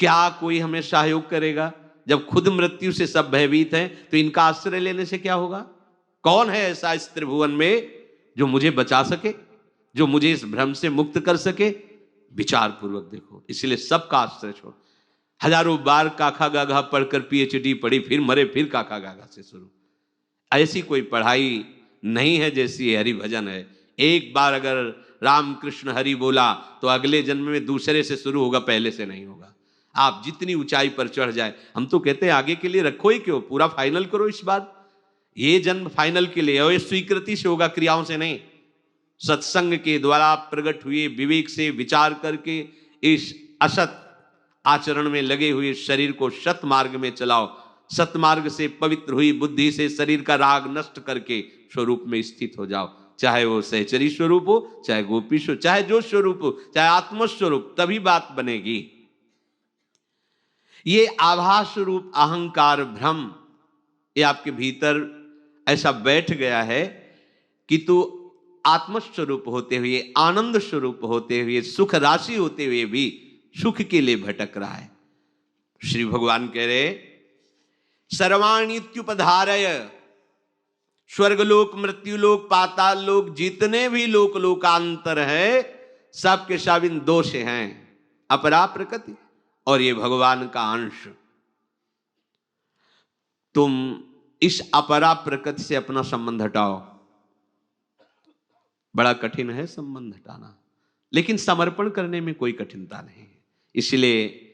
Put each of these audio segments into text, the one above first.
क्या कोई हमें सहयोग करेगा? जब खुद मृत्यु से सब भयभीत हैं, तो इनका आश्रय लेने से क्या होगा? कौन है ऐसा इस त्रिभुवन में जो मुझे बचा सके, जो मुझे इस भ्रम से मुक्त कर सके? विचार पूर्वक देखो। इसलिए सबका आश्रय छोड़। हजारों बार काखा गाघा पढ़कर पीएचडी पढ़ी, फिर मरे, फिर काखा गाघा से शुरू। ऐसी कोई पढ़ाई नहीं है जैसी हरि भजन है। एक बार अगर राम कृष्ण हरि बोला तो अगले जन्म में दूसरे से शुरू होगा, पहले से नहीं होगा। आप जितनी ऊंचाई पर चढ़ जाए, हम तो कहते हैं आगे के लिए रखो ही क्यों, पूरा फाइनल करो इस बार। ये जन्म फाइनल के लिए, और ये स्वीकृति से होगा, क्रियाओं से नहीं। सत्संग के द्वारा प्रकट हुए विवेक से विचार करके इस असत आचरण में लगे हुए शरीर को सत मार्ग में चलाओ। सतमार्ग से पवित्र हुई बुद्धि से शरीर का राग नष्ट करके स्वरूप में स्थित हो जाओ। चाहे वो सहचरी स्वरूप हो, चाहे गोपी स्वरूप, चाहे जो स्वरूप हो, चाहे आत्मस्वरूप, तभी बात बनेगी। ये आभास रूप अहंकार भ्रम, ये आपके भीतर ऐसा बैठ गया है कि तू आत्मस्वरूप होते हुए, आनंद स्वरूप होते हुए, सुख राशि होते हुए भी सुख के लिए भटक रहा है। श्री भगवान कह रहे, सर्वाणीत्युपधारय, स्वर्गलोक, मृत्युलोक, पाताल लोक, जितने भी लोक लोकांतर है, सबके सब इन दो से हैं, अपरा प्रकृति और ये भगवान का अंश। तुम इस अपरा प्रकृति से अपना संबंध हटाओ। बड़ा कठिन है संबंध हटाना, लेकिन समर्पण करने में कोई कठिनता नहीं है। इसलिए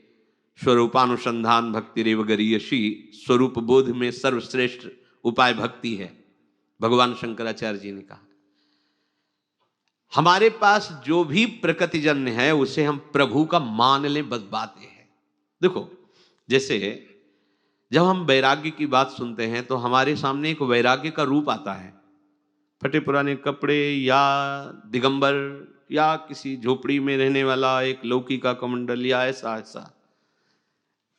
स्वरूपानुसंधान भक्ति रेव गरीयसी, स्वरूप बोध में सर्वश्रेष्ठ उपाय भक्ति है। भगवान शंकराचार्य जी ने कहा, हमारे पास जो भी प्रकृतिजन्य है उसे हम प्रभु का मान लें, बस बात यह है। देखो, जैसे जब हम वैराग्य की बात सुनते हैं तो हमारे सामने एक वैराग्य का रूप आता है, फटे पुराने कपड़े, या दिगंबर, या किसी झोपड़ी में रहने वाला एक लौकी का कमंडल, या ऐसा ऐसा।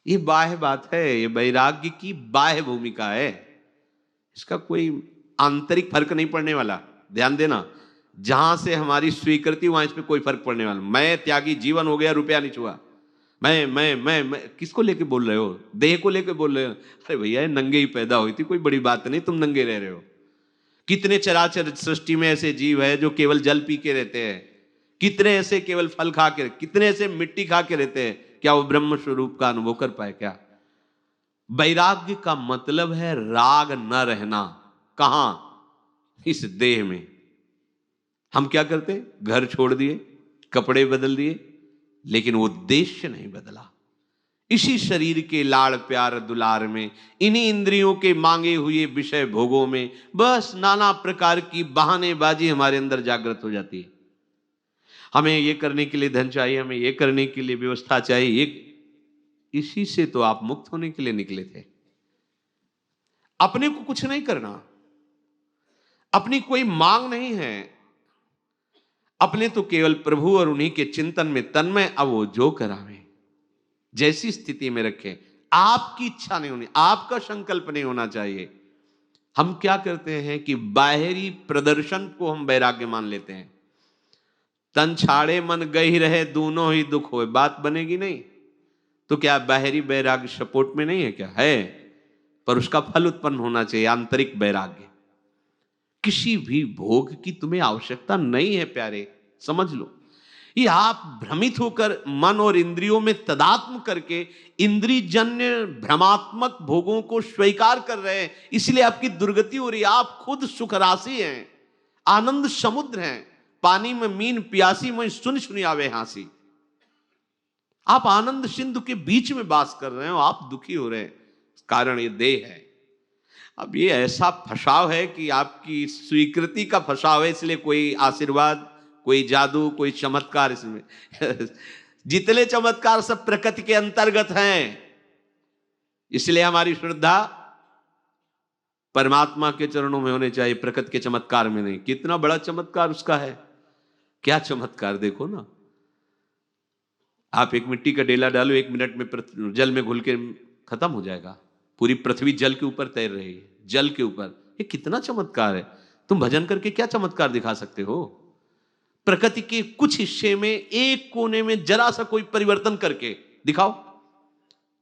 ये बाह्य बात है, ये वैराग्य की बाह्य भूमिका है। इसका कोई आंतरिक फर्क नहीं पड़ने वाला। ध्यान देना, जहां से हमारी स्वीकृति वहां इस पे कोई फर्क पड़ने वाला। मैं त्यागी जीवन हो गया, रुपया नहीं छुआ। मैं किसको लेके बोल रहे हो? देह को लेके बोल रहे हो? अरे भैया, नंगे ही पैदा हुई थी, कोई बड़ी बात नहीं, तुम नंगे रह रहे हो। कितने चराचर सृष्टि में ऐसे जीव है जो केवल जल पी के रहते हैं, कितने ऐसे केवल फल खा के, कितने ऐसे मिट्टी खा के रहते हैं। क्या वो ब्रह्म स्वरूप का अनुभव कर पाए? क्या? वैराग्य का मतलब है राग न रहना। कहां? इस देह में। हम क्या करते? घर छोड़ दिए, कपड़े बदल दिए, लेकिन वो उद्देश्य नहीं बदला। इसी शरीर के लाड़ प्यार दुलार में, इन्हीं इंद्रियों के मांगे हुए विषय भोगों में बस नाना प्रकार की बहानेबाजी हमारे अंदर जागृत हो जाती है। हमें ये करने के लिए धन चाहिए, हमें ये करने के लिए व्यवस्था चाहिए। इसी से तो आप मुक्त होने के लिए निकले थे। अपने को कुछ नहीं करना, अपनी कोई मांग नहीं है, अपने तो केवल प्रभु और उन्हीं के चिंतन में तन्मय। अब वो जो करावे, जैसी स्थिति में रखे, आपकी इच्छा नहीं होनी, आपका संकल्प नहीं होना चाहिए। हम क्या करते हैं कि बाहरी प्रदर्शन को हम वैराग्य मान लेते हैं। तन छाड़े मन गई रहे, दोनों ही दुख होए, बात बनेगी नहीं। तो क्या बाहरी वैराग्य सपोर्ट में नहीं है? क्या है, पर उसका फल उत्पन्न होना चाहिए, आंतरिक वैराग्य। किसी भी भोग की तुम्हें आवश्यकता नहीं है प्यारे, समझ लो। ये आप भ्रमित होकर मन और इंद्रियों में तदात्म करके इंद्रियजन्य भ्रमात्मक भोगों को स्वीकार कर रहे हैं, इसलिए आपकी दुर्गति हो रही है। आप खुद सुख राशि हैं, आनंद समुद्र हैं। पानी में मीन प्यासी, में सुन सुनी आवे हांसी। आप आनंद सिंधु के बीच में वास कर रहे हो, आप दुखी हो रहे हैं। कारण ये देह है। अब ये ऐसा फसाव है कि आपकी स्वीकृति का फसाव है, इसलिए कोई आशीर्वाद, कोई जादू, कोई चमत्कार इसमें जितने चमत्कार सब प्रकृति के अंतर्गत हैं। इसलिए हमारी श्रद्धा परमात्मा के चरणों में होने चाहिए, प्रकृति के चमत्कार में नहीं। कितना बड़ा चमत्कार उसका है, क्या चमत्कार देखो ना। आप एक मिट्टी का डेला डालो, 1 मिनट में जल में घुल के खत्म हो जाएगा। पूरी पृथ्वी जल के ऊपर तैर रही है, जल के ऊपर। ये कितना चमत्कार है। तुम भजन करके क्या चमत्कार दिखा सकते हो? प्रकृति के कुछ हिस्से में, एक कोने में जरा सा कोई परिवर्तन करके दिखाओ।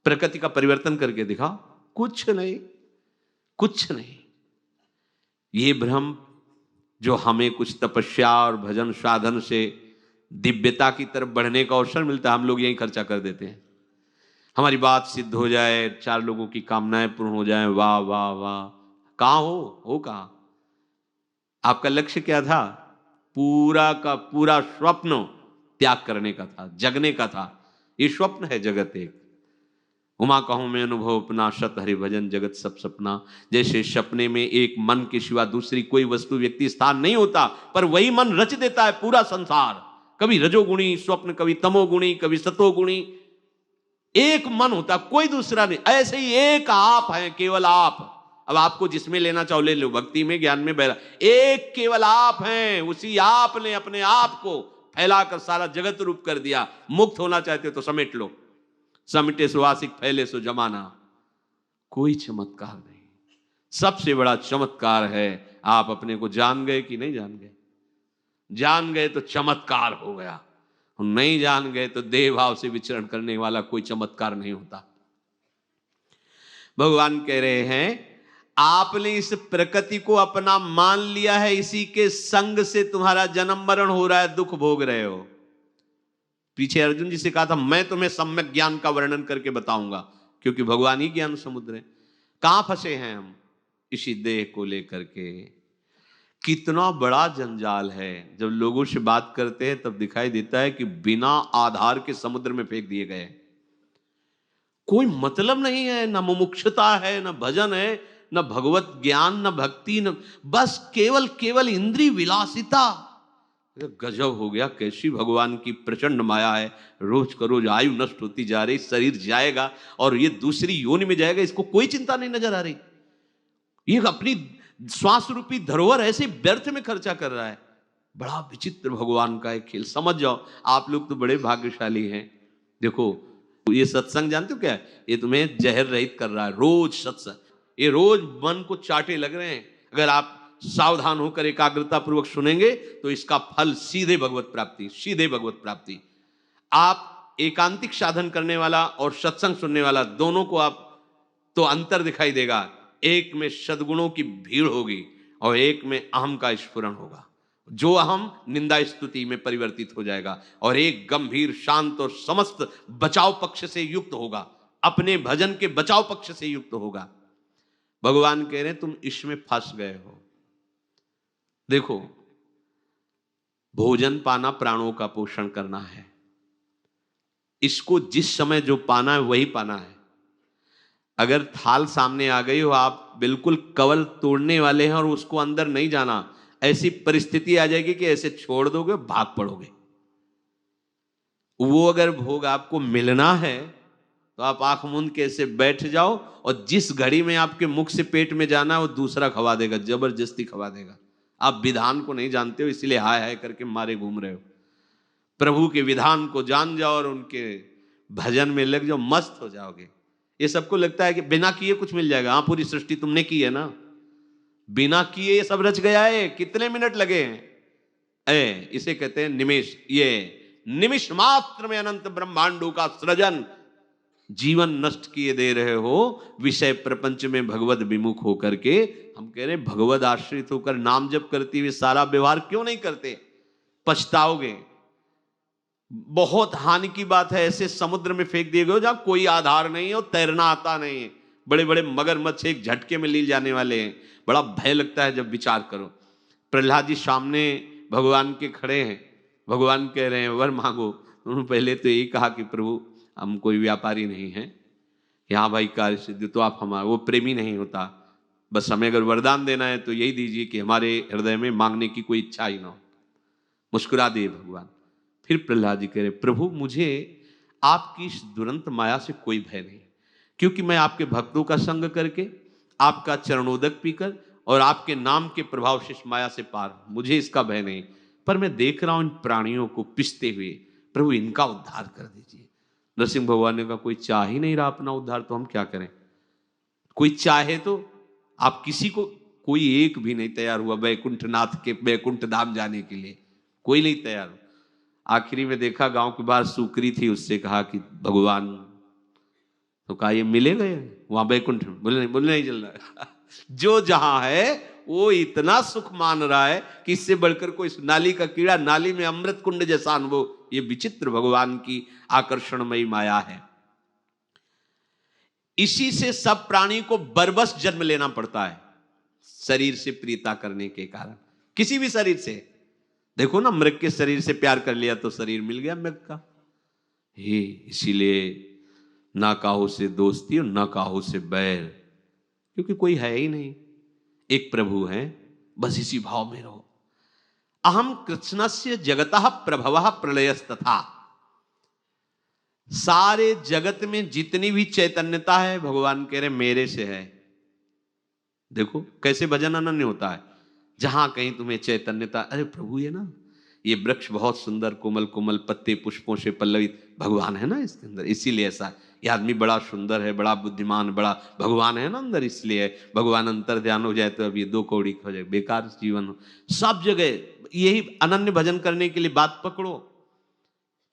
प्रकृति का परिवर्तन करके दिखाओ, कुछ नहीं, कुछ नहीं। ये भ्रम जो हमें कुछ तपस्या और भजन साधन से दिव्यता की तरफ बढ़ने का अवसर मिलता है, हम लोग यही खर्चा कर देते हैं। हमारी बात सिद्ध हो जाए, 4 लोगों की कामनाएं पूर्ण हो जाएं, वाह वाह वाह। कहाँ हो कहाँ? आपका लक्ष्य क्या था? पूरा का पूरा स्वप्न त्याग करने का था, जगने का था। ये स्वप्न है जगत एक। उमा कहूं मैं अनुभव अपना, सत हरि भजन जगत सब सपना। जैसे सपने में एक मन के सिवा दूसरी कोई वस्तु व्यक्ति स्थान नहीं होता, पर वही मन रच देता है पूरा संसार। कभी रजोगुणी स्वप्न, कभी तमोगुणी, कभी सतोगुणी। एक मन होता, कोई दूसरा नहीं। ऐसे ही एक आप है, केवल आप। अब आपको जिसमें लेना चाहो ले लो, भक्ति में, ज्ञान में, बहरा। एक केवल आप हैं। उसी आप ने अपने आप को फैलाकर सारा जगत रूप कर दिया। मुक्त होना चाहते हो तो समेट लो। समिटे सुवासिक फैले सो जमाना। कोई चमत्कार नहीं। सबसे बड़ा चमत्कार है आप अपने को जान गए कि नहीं जान गए। जान गए तो चमत्कार हो गया, नहीं जान गए तो देह भाव से विचरण करने वाला कोई चमत्कार नहीं होता। भगवान कह रहे हैं आपने इस प्रकृति को अपना मान लिया है, इसी के संग से तुम्हारा जन्म मरण हो रहा है, दुख भोग रहे हो। पीछे अर्जुन जी से कहा था मैं तुम्हें सम्यक ज्ञान का वर्णन करके बताऊंगा, क्योंकि भगवान ही ज्ञान समुद्र है। कहां फंसे हैं हम? इसी देह को लेकर के। कितना बड़ा जंजाल है। जब लोगों से बात करते हैं तब दिखाई देता है कि बिना आधार के समुद्र में फेंक दिए गए। कोई मतलब नहीं है, न मुमुक्षुता है, न भजन है, न भगवत ज्ञान, न भक्ति, न बस केवल केवल इंद्रिय विलासिता। गजब हो गया। कैसी भगवान की प्रचंड माया है। रोज का रोज आयु नष्ट होती जा रही, शरीर जाएगा और ये दूसरी योनि में जाएगा, इसको कोई चिंता नहीं नजर आ रही। ये अपनी श्वास रूपी धरोहर ऐसे व्यर्थ में खर्चा कर रहा है। बड़ा विचित्र भगवान का एक खेल। समझ जाओ, आप लोग तो बड़े भाग्यशाली हैं। देखो ये सत्संग जानते हो क्या है? ये तुम्हें जहर रहित कर रहा है। रोज सत्संग, ये रोज मन को चाटे लग रहे हैं। अगर आप सावधान होकर एकाग्रता पूर्वक सुनेंगे तो इसका फल सीधे भगवत प्राप्ति, सीधे भगवत प्राप्ति। आप एकांतिक साधन करने वाला और सत्संग सुनने वाला दोनों को आप तो अंतर दिखाई देगा। एक में सद्गुणों की भीड़ होगी और एक में अहम का स्फुरण होगा। जो अहम निंदा स्तुति में परिवर्तित हो जाएगा और एक गंभीर शांत और समस्त बचाव पक्ष से युक्त होगा, अपने भजन के बचाव पक्ष से युक्त होगा। भगवान कह रहे हैं तुम इसमें फंस गए हो। देखो, भोजन पाना प्राणों का पोषण करना है। इसको जिस समय जो पाना है वही पाना है। अगर थाल सामने आ गई हो, आप बिल्कुल कवल तोड़ने वाले हैं और उसको अंदर नहीं जाना, ऐसी परिस्थिति आ जाएगी कि ऐसे छोड़ दोगे, भाग पड़ोगे। वो अगर भोग आपको मिलना है तो आप आंख मूंद के ऐसे बैठ जाओ और जिस घड़ी में आपके मुख से पेट में जाना है वो दूसरा खवा देगा, जबरदस्ती खवा देगा। आप विधान को नहीं जानते हो, इसलिए हाय हाय करके मारे घूम रहे हो। प्रभु के विधान को जान जाओ और उनके भजन में लग जाओ, मस्त हो जाओगे। ये सबको लगता है कि बिना किए कुछ मिल जाएगा। हाँ, पूरी सृष्टि तुमने की है ना, बिना किए ये सब रच गया है। कितने मिनट लगे हैं? इसे कहते हैं निमेष। ये निमिष मात्र में अनंत ब्रह्मांडों का सृजन। जीवन नष्ट किए दे रहे हो विषय प्रपंच में भगवत विमुख होकर के। हम कह रहे हैं भगवत आश्रित होकर नाम जप करते हुए सारा व्यवहार क्यों नहीं करते? पछताओगे। बहुत हानि की बात है। ऐसे समुद्र में फेंक दिए गए जहां कोई आधार नहीं है और तैरना आता नहीं है। बड़े बड़े मगरमच्छ एक झटके में ली जाने वाले हैं। बड़ा भय लगता है जब विचार करो। प्रहलाद जी सामने भगवान के खड़े हैं। भगवान कह रहे हैं वर मांगो। उन्होंने पहले तो यही कहा कि प्रभु हम कोई व्यापारी नहीं हैं, यहाँ भाई कार्य सिद्धि तो आप हमारा, वो प्रेमी नहीं होता। बस हमें अगर वरदान देना है तो यही दीजिए कि हमारे हृदय में मांगने की कोई इच्छा ही ना हो। मुस्कुरा दिए भगवान। फिर प्रहलाद जी कह रहे प्रभु मुझे आपकी इस दुरंत माया से कोई भय नहीं, क्योंकि मैं आपके भक्तों का संग करके, आपका चरणोदक पीकर और आपके नाम के प्रभाव से माया से पार, मुझे इसका भय नहीं। पर मैं देख रहा हूं इन प्राणियों को पिसते हुए, प्रभु इनका उद्धार कर दीजिए। नरसिंह भगवान ने कहा कोई चाह ही नहीं रहा अपना उद्धार, तो हम क्या करें? कोई चाहे तो आप किसी को, कोई एक भी नहीं तैयार हुआ वैकुंठनाथ के वैकुंठ धाम जाने के लिए, कोई नहीं तैयार हुआ। आखिरी में देखा गांव के बाहर सुकरी थी, उससे कहा कि भगवान तो कहा ये मिले गए वहां बैकुंठ में? बोले नहीं चल रहा है। जो जहां है वो इतना सुख मान रहा है कि इससे बढ़कर कोई नाली का कीड़ा नाली में अमृत कुंड जैसा अनुभव। ये विचित्र भगवान की आकर्षणमयी माया है। इसी से सब प्राणी को बरबस जन्म लेना पड़ता है, शरीर से प्रीता करने के कारण। किसी भी शरीर से, देखो ना, मृग के शरीर से प्यार कर लिया तो शरीर मिल गया मृग का। हे, इसीलिए ना काहू से दोस्ती और ना काहू से बैर, क्योंकि कोई है ही नहीं, एक प्रभु है, बस इसी भाव में रहो। अहम कृष्णस्य जगतः प्रभवः प्रलयस्तथा। सारे जगत में जितनी भी चैतन्यता है भगवान कह रहे मेरे से है। देखो कैसे भजन अनन्य होता है, जहां कहीं तुम्हें चैतन्यता, अरे प्रभु ये ना, ये वृक्ष बहुत सुंदर कोमल कोमल पत्ते पुष्पों से पल्लवित, भगवान है ना इसके अंदर, इसीलिए ऐसा। ये आदमी बड़ा सुंदर है, बड़ा बुद्धिमान, बड़ा भगवान है ना अंदर, इसलिए भगवान अंतर ध्यान हो जाए तो अब ये 2 कौड़ी हो जाए, बेकार जीवन हो। सब जगह यही अनन्य भजन करने के लिए बात पकड़ो।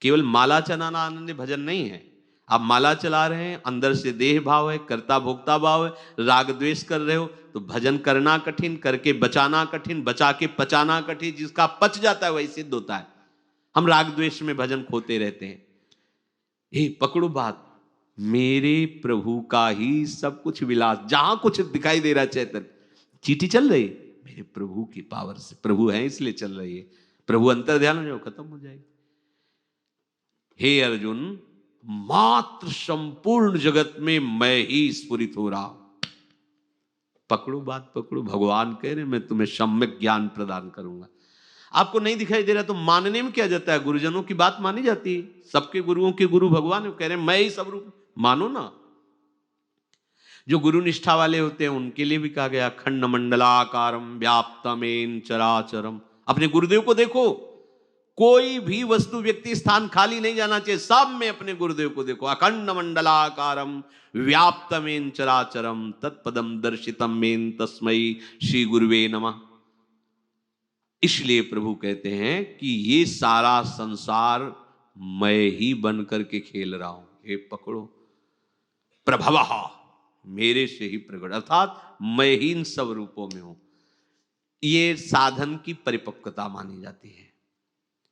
केवल माला चलाना अनन्य भजन नहीं है। आप माला चला रहे हैं, अंदर से देह भाव है, कर्ता भोक्ता भाव है, राग द्वेष कर रहे हो, तो भजन करना कठिन, करके बचाना कठिन, बचा के पचाना कठिन। जिसका पच जाता है वही सिद्ध होता है। हम राग द्वेष में भजन खोते रहते हैं। ये पकड़ो बात, मेरे प्रभु का ही सब कुछ विलास, जहां कुछ दिखाई दे रहा चैतन्य, चीटी चल रही मेरे प्रभु की पावर से, प्रभु है इसलिए चल रही है। प्रभु अंतर ध्यान हो जाओ, खत्म हो जाएगी। हे अर्जुन, मात्र संपूर्ण जगत में मैं ही स्फुरित हो रहा हूं। पकड़ो बात, पकड़ो। भगवान कह रहे मैं तुम्हें सम्यक ज्ञान प्रदान करूंगा। आपको नहीं दिखाई दे रहा तो मानने में क्या जाता है, गुरुजनों की बात मानी जाती है। सबके गुरुओं के गुरु भगवान कह रहे मैं ही सब रूप, मानो ना। जो गुरु निष्ठा वाले होते हैं उनके लिए भी कहा गया खंड मंडलाकारम व्याप्तमेन चराचरम। अपने गुरुदेव को देखो, कोई भी वस्तु व्यक्ति स्थान खाली नहीं जाना चाहिए, सब में अपने गुरुदेव को देखो। अखंड मंडलाकारम व्याप्तमेन चराचरम तत्पदम दर्शितम मेन तस्मई श्री गुरुवे नमः। इसलिए प्रभु कहते हैं कि ये सारा संसार मैं ही बन करके खेल रहा हूं। ये पकड़ो, प्रभवः, मेरे से ही प्रकट, अर्थात मैं ही इन सब रूपों में हूं। ये साधन की परिपक्वता मानी जाती है।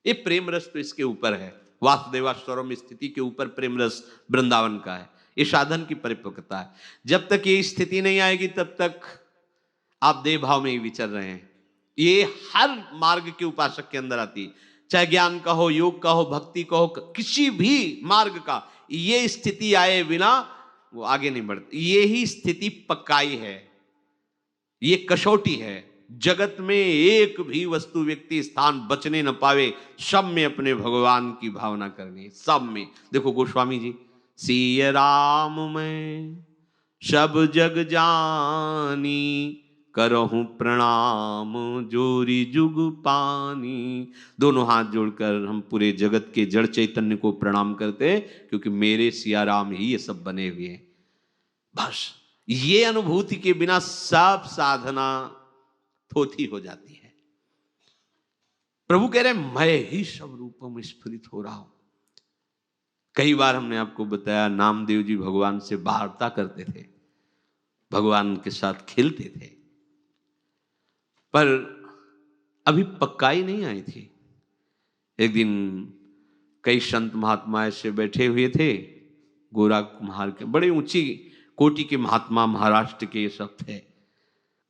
ये प्रेम रस तो इसके ऊपर है, वासुदेवाश्वरम स्थिति के ऊपर प्रेम रस वृंदावन का है। ये साधन की परिपक्वता है। जब तक ये स्थिति नहीं आएगी तब तक आप देह भाव में ही विचर रहे हैं। ये हर मार्ग के उपासक के अंदर आती है, चाहे ज्ञान का हो, योग का हो, भक्ति का हो, किसी भी मार्ग का, ये स्थिति आए बिना वो आगे नहीं बढ़ती। ये ही स्थिति पक्काई है, ये कसौटी है। जगत में एक भी वस्तु व्यक्ति स्थान बचने न पावे, सब में अपने भगवान की भावना करनी है, सब में। देखो गोस्वामी जी, सिय राम मैं सब जग जानी, करहूं प्रणाम जोरी जुग पानी। दोनों हाथ जोड़कर हम पूरे जगत के जड़ चैतन्य को प्रणाम करते हैं, क्योंकि मेरे सिया राम ही ये सब बने हुए हैं। बस ये अनुभूति के बिना सब साधना थोथी हो जाती है। प्रभु कह रहे हैं मैं ही सब रूपों में स्फुरित हो रहा हूं। कई बार हमने आपको बताया नामदेव जी भगवान से वार्ता करते थे, भगवान के साथ खेलते थे, पर अभी पक्काई नहीं आई थी। एक दिन कई संत महात्मा ऐसे बैठे हुए थे, गोरा कुम्हार के, बड़े ऊंची कोटि के महात्मा महाराष्ट्र के सब थे।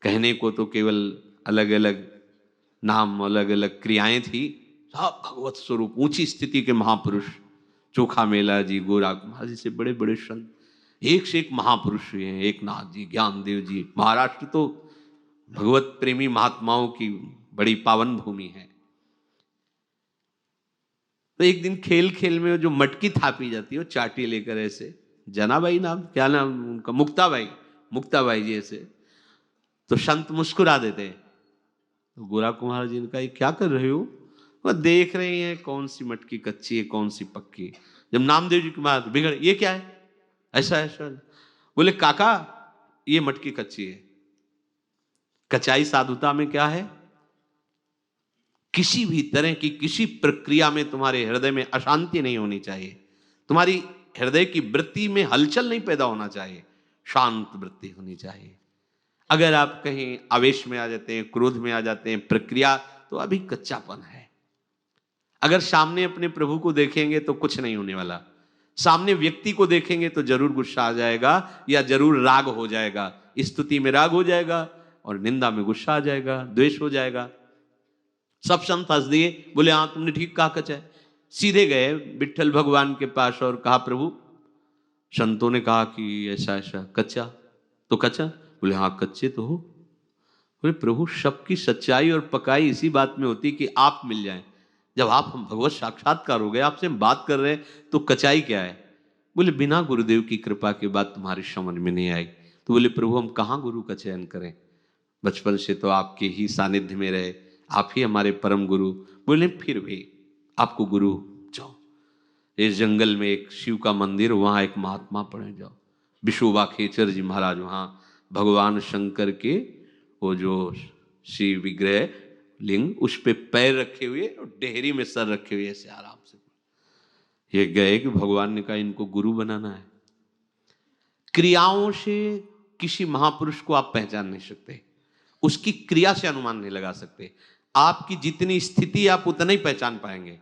कहने को तो केवल अलग अलग नाम, अलग अलग क्रियाएं थी, सब भगवत स्वरूप ऊंची स्थिति के महापुरुष। चोखा मेला जी, गोरा कुम्हार जी से बड़े बड़े संत, एक से एक महापुरुष हुए हैं। एकनाथ जी, ज्ञानदेव जी। महाराष्ट्र तो भगवत प्रेमी महात्माओं की बड़ी पावन भूमि है। तो एक दिन खेल खेल में जो मटकी थापी जाती है, वो चाटी लेकर ऐसे, जनाबाई नाम, क्या नाम उनका, मुक्ताबाई जी ऐसे, तो संत मुस्कुरा देते हैं। तो गोरा कुमार जी ने कहा क्या कर रहे हो? वह देख रहे हैं कौन सी मटकी कच्ची है कौन सी पक्की। जब नामदेव जी की बात बिगड़, ये क्या है, ऐसा ऐसा। बोले काका ये मटकी कच्ची है। कचाई साधुता में क्या है, किसी भी तरह की किसी प्रक्रिया में तुम्हारे हृदय में अशांति नहीं होनी चाहिए। तुम्हारी हृदय की वृत्ति में हलचल नहीं पैदा होना चाहिए, शांत वृत्ति होनी चाहिए। अगर आप कहीं आवेश में आ जाते हैं, क्रोध में आ जाते हैं, प्रक्रिया, तो अभी कच्चापन है। अगर सामने अपने प्रभु को देखेंगे तो कुछ नहीं होने वाला, सामने व्यक्ति को देखेंगे तो जरूर गुस्सा आ जाएगा या जरूर राग हो जाएगा, स्तुति में राग हो जाएगा और निंदा में गुस्सा आ जाएगा, द्वेष हो जाएगा। सब संत हंस दिए, बोले हाँ तुमने ठीक कहा कचा है। सीधे गए विट्ठल भगवान के पास और कहा प्रभु संतों ने कहा कि ऐसा ऐसा, कच्चा तो कच्चा, बोले हाँ कच्चे तो हो। बोले प्रभु सबकी सच्चाई और पकाई इसी बात में होती कि आप मिल जाएं। जब आप हम भगवत साक्षात्कार हो गए, आपसे हम बात कर रहे हैं, तो कचाई क्या है? बोले बिना गुरुदेव की कृपा के बात तुम्हारी समझ में नहीं आएगी। तो बोले प्रभु हम कहाँ गुरु का चयन करें, बचपन से तो आपके ही सानिध्य में रहे, आप ही हमारे परम गुरु। बोले फिर भी आपको गुरु जाओ, इस जंगल में एक शिव का मंदिर, वहां एक महात्मा पड़े जाओ, विशोबा खेचर जी महाराज, वहां भगवान शंकर के वो जो शिव विग्रह लिंग, उस पे पैर रखे हुए और डेहरी में सर रखे हुए ऐसे आराम से। ये गए कि भगवान ने कहा इनको गुरु बनाना है। क्रियाओं से किसी महापुरुष को आप पहचान नहीं सकते, उसकी क्रिया से अनुमान नहीं लगा सकते। आपकी जितनी स्थिति आप उतना ही पहचान पाएंगे।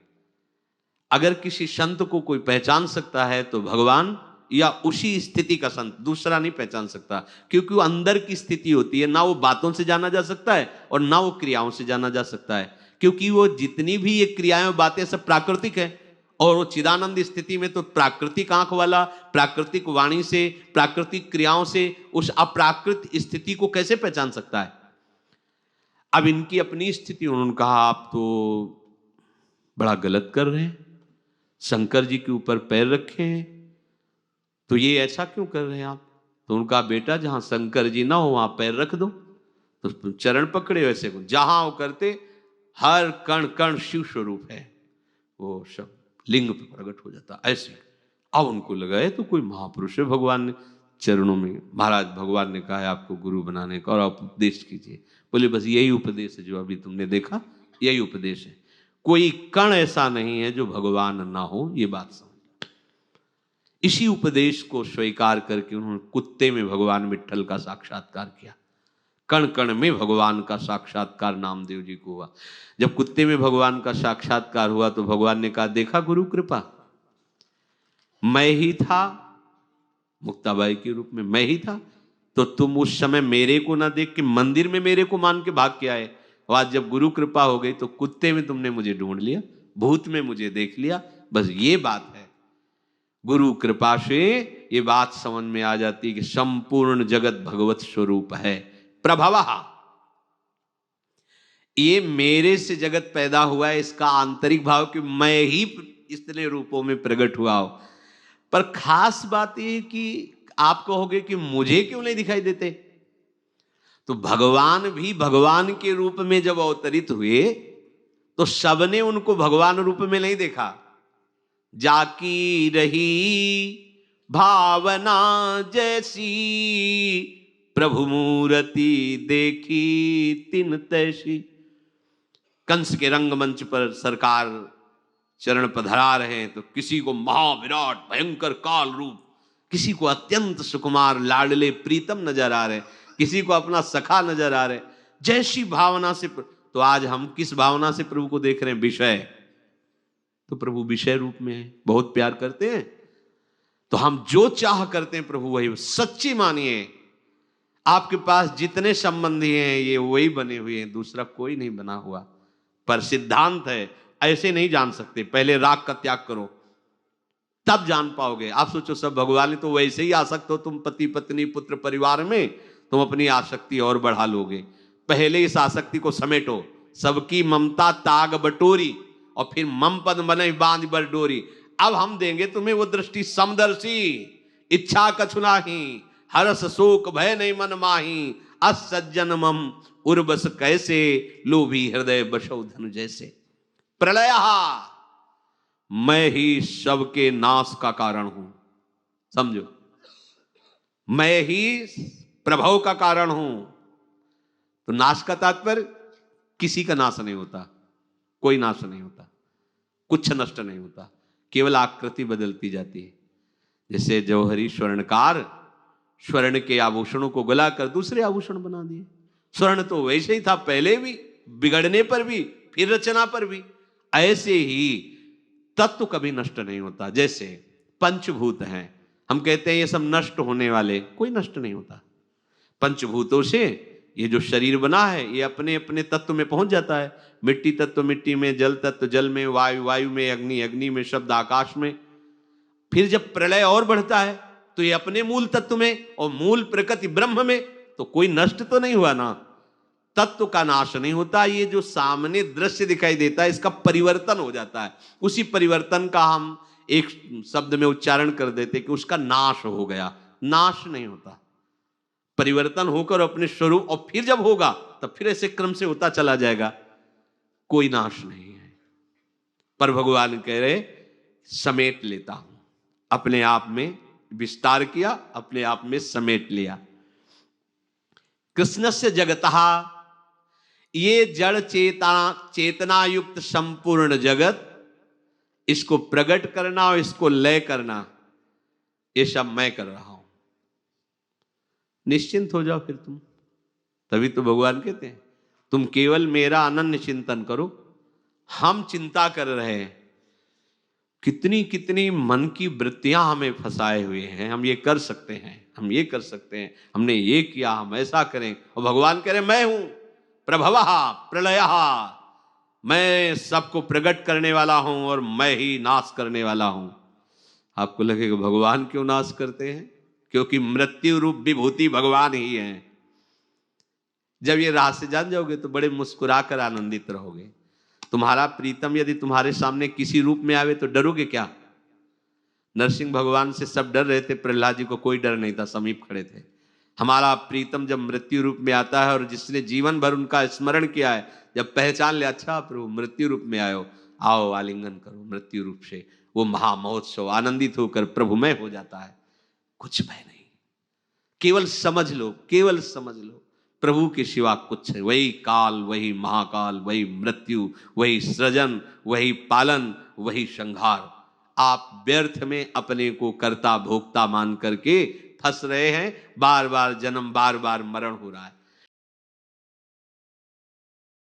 अगर किसी संत को कोई पहचान सकता है तो भगवान या उसी स्थिति का संत, दूसरा नहीं पहचान सकता, क्योंकि वो अंदर की स्थिति होती है। ना वो बातों से जाना जा सकता है और ना वो क्रियाओं से जाना जा सकता है, क्योंकि वो जितनी भी ये क्रियाएं बातें सब प्राकृतिक है। और वो चिदानंद स्थिति में तो प्राकृतिक आंख वाला, प्राकृतिक वाणी से, प्राकृतिक क्रियाओं से उस अप्राकृत स्थिति को कैसे पहचान सकता है? अब इनकी अपनी स्थिति, उन्होंने कहा आप तो बड़ा गलत कर रहे हैं, शंकर जी के ऊपर पैर रखे हैं, तो ये ऐसा क्यों कर रहे हैं आप? तो उनका बेटा जहां शंकर जी ना हो वहां पैर रख दो, तो चरण पकड़े वैसे को, जहां वो करते हर कण कण शिव स्वरूप है, वो सब लिंग पे प्रकट हो जाता ऐसे। अब उनको लगा है तो कोई महापुरुष है, भगवान ने चरणों में, महाराज भगवान ने कहा है आपको गुरु बनाने का और आप उपदेश कीजिए। बोले बस यही उपदेश है जो अभी तुमने देखा, यही उपदेश है, कोई कण ऐसा नहीं है जो भगवान ना हो, ये बात समझ। इसी उपदेश को स्वीकार करके उन्होंने कुत्ते में भगवान विट्ठल का साक्षात्कार किया। कण कण में भगवान का साक्षात्कार नामदेव जी को हुआ। जब कुत्ते में भगवान का साक्षात्कार हुआ तो भगवान ने कहा देखा गुरु कृपा, मैं ही था, मुक्ताबाई के रूप में मैं ही था, तो तुम उस समय मेरे को ना देख के मंदिर में मेरे को मान के भाग के आए, और आज जब गुरु कृपा हो गई तो कुत्ते में तुमने मुझे ढूंढ लिया, भूत में मुझे देख लिया। बस ये बात है, गुरु कृपा से ये बात समझ में आ जाती है कि संपूर्ण जगत भगवत स्वरूप है। प्रभवः, ये मेरे से जगत पैदा हुआ है, इसका आंतरिक भाव कि मैं ही इतने रूपों में प्रकट हुआ हूं। पर खास बात ये कि आप कहोगे कि मुझे क्यों नहीं दिखाई देते, तो भगवान भी भगवान के रूप में जब अवतरित हुए तो सबने उनको भगवान रूप में नहीं देखा। जाकी रही भावना जैसी, प्रभु मूर्ति देखी तिन तैसी। कंस के रंगमंच पर सरकार चरण पधरा रहे हैं तो किसी को महाविराट भयंकर काल रूप, किसी को अत्यंत सुकुमार लाडले प्रीतम नजर आ रहे, किसी को अपना सखा नजर आ रहे, जैसी भावना से। तो आज हम किस भावना से प्रभु को देख रहे हैं? विषय। तो प्रभु विषय रूप में है, बहुत प्यार करते हैं, तो हम जो चाह करते हैं प्रभु वही। सच्ची मानिए आपके पास जितने संबंधी हैं ये वही बने हुए हैं, दूसरा कोई नहीं बना हुआ। पर सिद्धांत है, ऐसे नहीं जान सकते। पहले राग का त्याग करो तब जान पाओगे। आप सोचो सब भगवान, तो वैसे ही आसक्त हो तुम पति पत्नी पुत्र परिवार में, तुम अपनी आसक्ति और बढ़ा लोगे। पहले इस आसक्ति को समेटो, सबकी ममता ताग बटोरी, और फिर मम पद बने बांध बर डोरी। अब हम देंगे तुम्हें वो दृष्टि समदर्शी, इच्छा कछु नाही, हरस शोक भय नहीं मन माही, असज्जन मम उर्बस कैसे, लोभी हृदय बसौ धनु जैसे। प्रलय, मैं ही सबके नाश का कारण हूं, समझो, मैं ही प्रभव का कारण हूं। तो नाश का तात्पर्य किसी का नाश नहीं होता, कोई नाश नहीं होता, कुछ नष्ट नहीं होता, केवल आकृति बदलती जाती है। जैसे जौहरी स्वर्णकार स्वर्ण के आभूषणों को गलाकर दूसरे आभूषण बना दिए। स्वर्ण तो वैसे ही था पहले भी, बिगड़ने पर भी, फिर रचना पर भी। ऐसे ही तत्व कभी नष्ट नहीं होता। जैसे पंचभूत हैं, हम कहते हैं ये सब नष्ट होने वाले, कोई नष्ट नहीं होता। पंचभूतों से ये जो शरीर बना है ये अपने अपने तत्व में पहुंच जाता है। मिट्टी तत्व मिट्टी में, जल तत्व जल में, वायु वायु में, अग्नि अग्नि में, शब्द आकाश में। फिर जब प्रलय और बढ़ता है तो ये अपने मूल तत्व में, और मूल प्रकृति ब्रह्म में, तो कोई नष्ट तो नहीं हुआ ना। तत्व का नाश नहीं होता। ये जो सामने दृश्य दिखाई देता है इसका परिवर्तन हो जाता है। उसी परिवर्तन का हम एक शब्द में उच्चारण कर देते कि उसका नाश हो गया। नाश नहीं होता, परिवर्तन होकर अपने स्वरूप, और फिर जब होगा तब फिर ऐसे क्रम से होता चला जाएगा। कोई नाश नहीं है। पर भगवान कह रहे समेट लेता हूं, अपने आप में विस्तार किया, अपने आप में समेट लिया। कृष्णस्य जगतः, ये जड़ चेतना युक्त संपूर्ण जगत, इसको प्रकट करना और इसको लय करना, ये सब मैं कर रहा हूं। निश्चिंत हो जाओ फिर तुम। तभी तो भगवान कहते हैं तुम केवल मेरा अनन्य चिंतन करो। हम चिंता कर रहे हैं, कितनी कितनी मन की वृत्तियां हमें फंसाए हुए हैं। हम ये कर सकते हैं, हम ये कर सकते हैं, हमने ये किया, हम ऐसा करें। और भगवान कह रहे मैं हूं प्रभवः प्रलयः, मैं सबको प्रकट करने वाला हूं और मैं ही नाश करने वाला हूं। आपको लगेगा भगवान क्यों नाश करते हैं? क्योंकि मृत्यु रूप विभूति भगवान ही है। जब ये रहस्य जान जाओगे तो बड़े मुस्कुराकर आनंदित रहोगे। तुम्हारा प्रीतम यदि तुम्हारे सामने किसी रूप में आवे तो डरोगे क्या? नरसिंह भगवान से सब डर रहे थे, प्रहलाद जी को कोई डर नहीं था, समीप खड़े थे। हमारा प्रीतम जब मृत्यु रूप में आता है और जिसने जीवन भर उनका स्मरण किया है, जब पहचान ले अच्छा प्रभु मृत्यु रूप में आयो, आओ आलिंगन करो मृत्यु रूप से, वो महामहोत्सव आनंदित होकर प्रभुमय हो जाता है। कुछ भय नहीं, केवल समझ लो, केवल समझ लो प्रभु के सिवा कुछ है। वही काल, वही महाकाल, वही मृत्यु, वही सृजन, वही पालन, वही संहार। आप व्यर्थ में अपने को कर्ता भोक्ता मान करके फंस रहे हैं। बार बार जन्म, बार बार मरण हो रहा है।